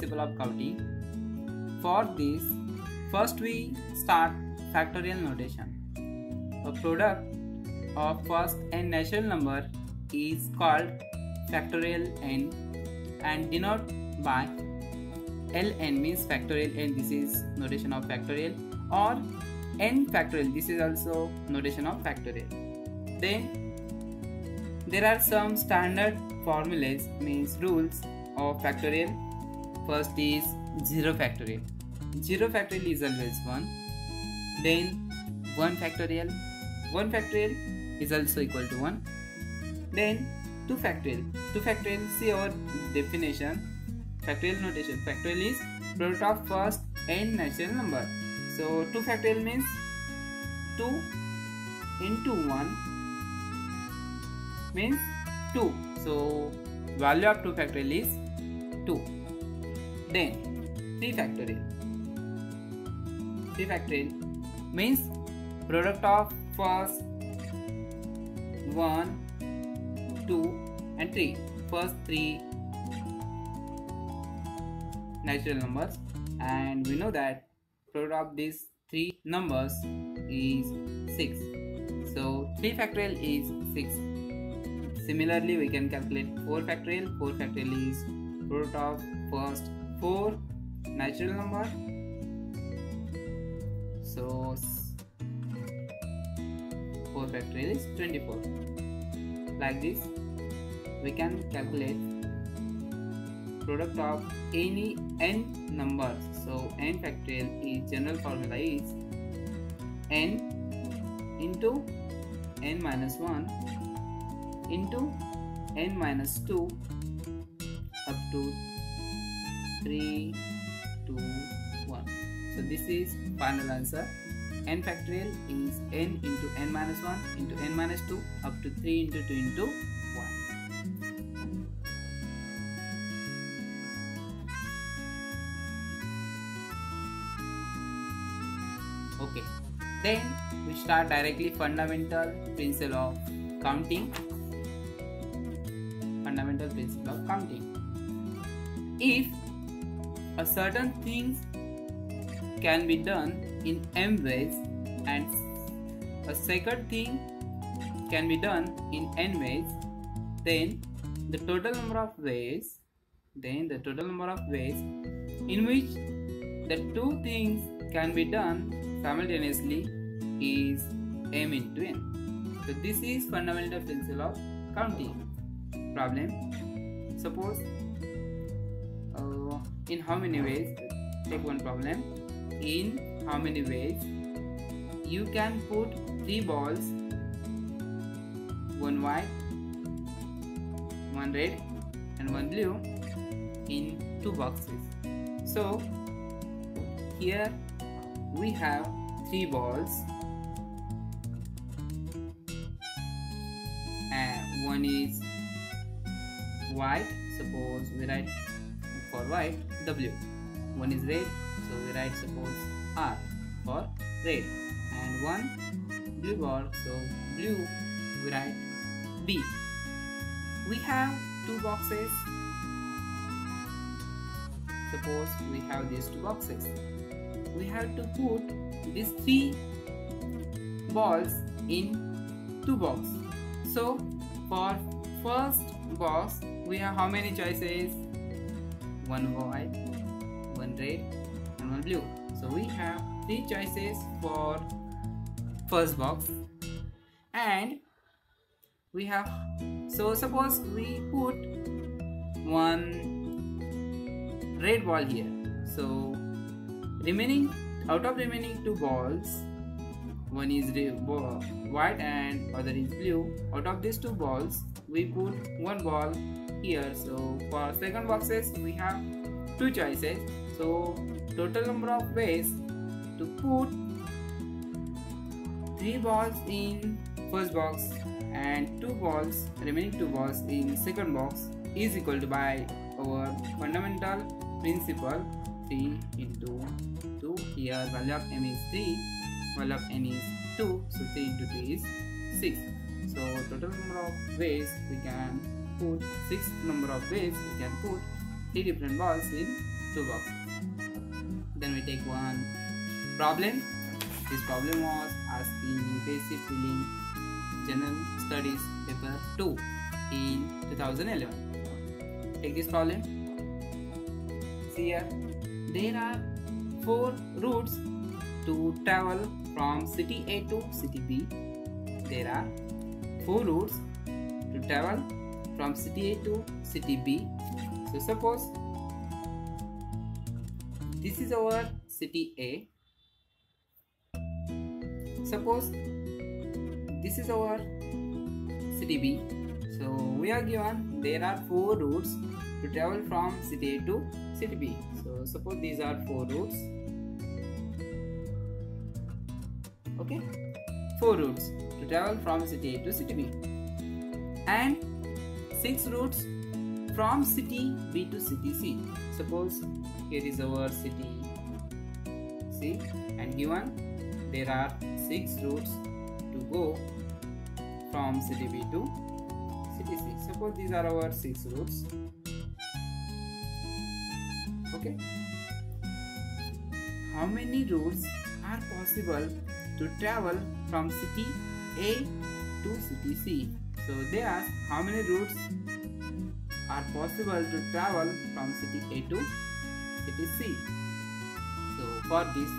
principle of counting. For this, first we start factorial notation. A product of first n natural number is called factorial n and denoted by ln, means factorial n, this is notation of factorial, or n factorial, this is also notation of factorial. Then there are some standard formulas, means rules of factorial. First is 0 factorial. 0 factorial is always 1. Then 1 factorial. 1 factorial is also equal to 1. Then 2 factorial. 2 factorial, see our definition. Factorial notation. Factorial is product of first n natural number. So 2 factorial means 2 into 1 means 2. So value of 2 factorial is 2. Then 3 factorial. 3 factorial means product of first 1, 2 and 3. First 3 natural numbers, and we know that product of these 3 numbers is 6. So 3 factorial is 6. Similarly, we can calculate 4 factorial. 4 factorial is product of first 4 natural number. So 4 factorial is 24. Like this, we can calculate product of any n numbers. So n factorial is general formula is n into n minus 1 into n minus 2 up to 3, 2, 1. So this is final answer. N factorial is n into n minus 1 into n minus 2 up to 3 into 2 into 1. Okay, then we start directly fundamental principle of counting. Fundamental principle of counting. If a certain thing can be done in m ways and a second thing can be done in n ways, then the total number of ways in which the two things can be done simultaneously is m into n. So this is fundamental principle of counting. Problem. Suppose in how many ways, take one problem. In how many ways you can put 3 balls, 1 white, 1 red and 1 blue in 2 boxes. So here we have 3 balls and one is white. Suppose we write for white W. One is red, so we write suppose R for red, and one blue ball, so blue we write B. We have 2 boxes. Suppose we have these 2 boxes. We have to put these 3 balls in 2 boxes. So for first box we have how many choices? 1 white, 1 red and 1 blue. So we have 3 choices for first box, and we have, so suppose we put 1 red ball here. So remaining, out of remaining 2 balls, one is white and other is blue. Out of these 2 balls we put 1 ball here. So for second boxes we have 2 choices. So total number of ways to put 3 balls in first box and 2 balls, remaining 2 balls in second box is equal to, by our fundamental principle, 3 into 2. Here value of m is 3, value of n is 2, so 3 into 2 is 6. So total number of ways we can put 6 number of ways we can put 3 different balls in 2 boxes. Then we take one problem. This problem was asking U.P.S.C. Prelim General Studies paper 2 in 2011. Take this problem. See here, there are 4 routes to travel from city A to city B. There are 4 routes to travel from city A to city B. So suppose this is our city A. Suppose this is our city B. So we are given there are 4 routes to travel from city A to city B. So suppose these are 4 routes. Okay, 4 routes to travel from city A to city B, and 6 routes from city B to city C. Suppose here is our city C, and given there are 6 routes to go from city B to city C. Suppose these are our 6 routes. Okay, how many routes are possible to travel from city A to city C? So they ask how many routes are possible to travel from city A to city C. So for this,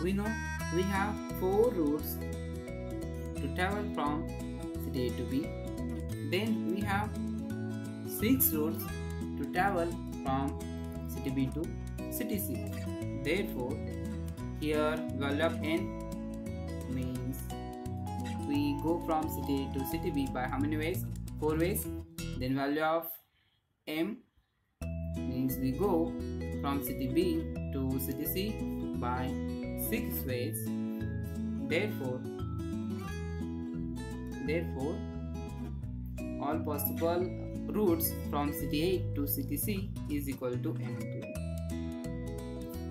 we know we have 4 routes to travel from city A to B. Then we have 6 routes to travel from city B to city C. Therefore, here value of n means we go from city A to city B by how many ways? 4 ways. Then value of m means we go from city B to city C by 6 ways. Therefore all possible routes from city A to city C is equal to m into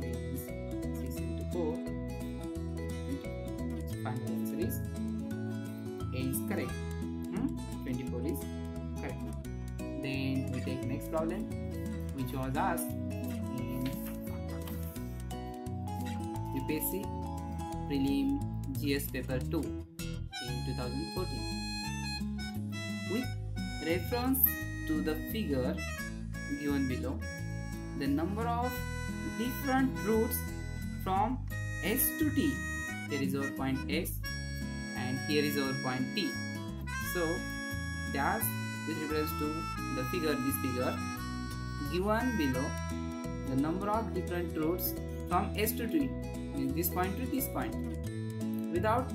means 6 into 4. So final answer is A is correct. 24 is correct. Then we take next problem, which was asked in U.P.S.C. Prelim GS paper 2 in 2014. With reference to the figure given below, the number of different routes from S to T. Here is our point S and here is our point T. So that's with reference to the figure, this figure given below, the number of different routes from S to T, means this point to this point, without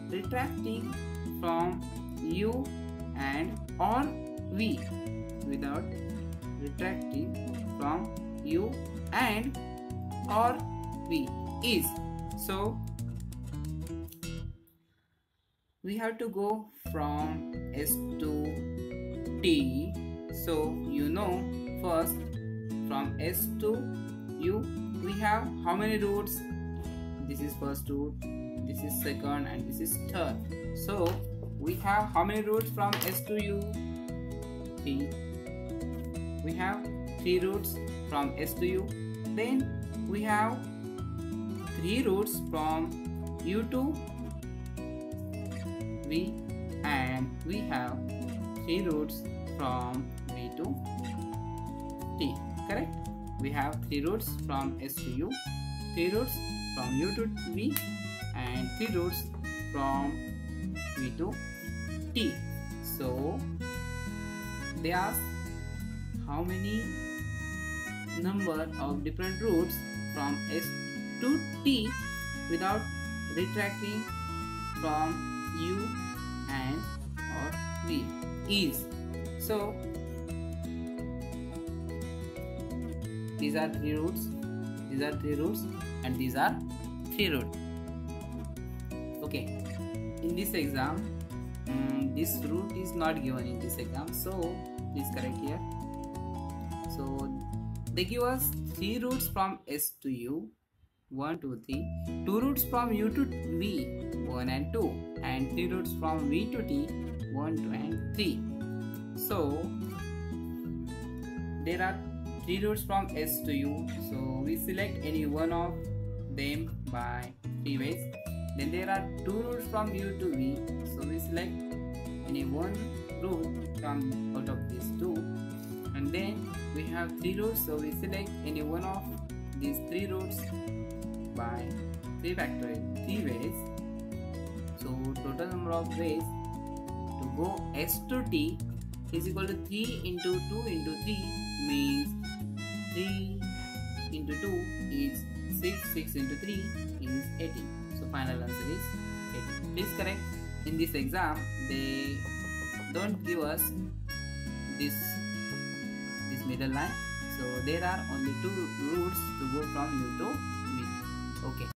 retracting from U and or V, without retracting from U and or V is. So we have to go from S to T. So you know, first from S to U we have how many routes? This is first route, this is second, and this is third. So we have how many routes from S to U? 3. We have 3 routes from S to U. Then we have 3 routes from U to V, and we have 3 routes from V to T. Correct? We have 3 routes from S to U, 3 routes from U to V, and 3 routes from V to T. So they ask how many number of different routes from S to T without retracting from U and or V is. So these are 3 routes, these are 3 routes, and these are 3 routes. Okay, in this exam this route is not given in this exam, so please correct here. So they give us 3 routes from S to U, 1, 2, 3, 2 routes from U to V, 1 and 2, and 3 routes from V to T, 1, 2 and 3. So there are 3 routes from S to U. So we select any one of them by 3 ways. Then there are 2 routes from U to V. So we select any one route from out of these 2. And then we have 3 routes. So we select any one of these 3 routes by 3 ways. So total number of ways to go S to T is equal to 3 into 2 into 3 means 3 into 2 is 6, 6 into 3 is 18. So final answer is 18. Please correct. In this exam they don't give us this middle line. So there are only 2 routes to go from U to V. Okay.